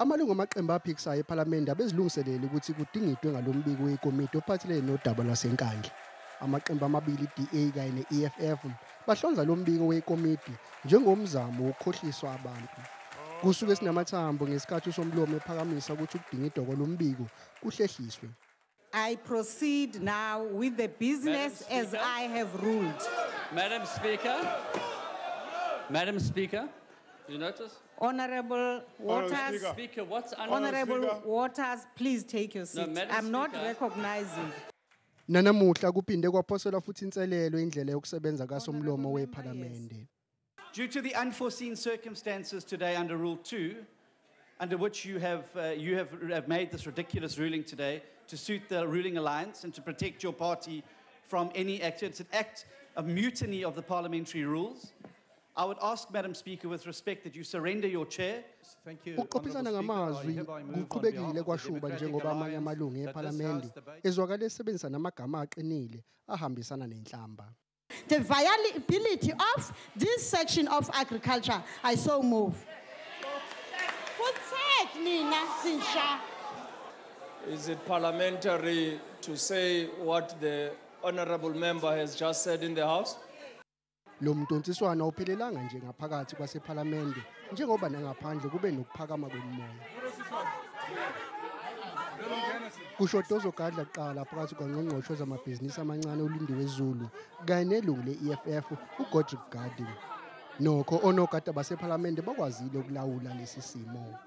Amalungu amaqembu aphikisayo ePhalamende abezilungiselele ukuthi kudingidwe ngalombiko wekomiti ophathelene nodaba lwasenkandla. Amaqembu amabili iDA kanye ne-EFF bahlonza lombiko wekomiti njengomzamo wokukhohliswa abantu. Kusuke sinamathambo ngesikhathi usomlomo ephakamisa ukuthi ukudingidwa kwalombiko kuhlehliswe. I proceed now with the business as I have ruled. Madam Speaker, you notice? Honorable Waters, Speaker, what's Honorable Waters, please take your seat. Madam I'm not Speaker. recognizing. Nanamuhla kuphinde kwaphoselwa futhi inselelo indlela yokusebenza kasomlomo wePhalamende. Due to the unforeseen circumstances today under Rule 2, under which you have made this ridiculous ruling today to suit the ruling alliance and to protect your party from any act. It's an act of mutiny of the parliamentary rules. I would ask, Madam Speaker, with respect, that you surrender your chair. Thank you. Ukuqophisana ngamazwi kuqhubekile kwashuba njengoba amanye amalungu ePhalamende ezwakala esebenzisa namagama aqinile ahambisana nenhlamba. The viability of this section of agriculture, I so move. Is it parliamentary to say what the honourable member has just said in the House? Lo mntontsiswana uphelelanga nje ngaphakathi kwasePhalamende njengoba nangaphandle kube nokuphakama komoya. Kushodozo gadla kuqala phakathi kwangqongqoshe zamabhizinisi amancane uLindiwe Zulu kanye nelungu le-EFF uGodrick Garding. Nokho onogada basePhalamende bakwazile ukulawula lesi simo.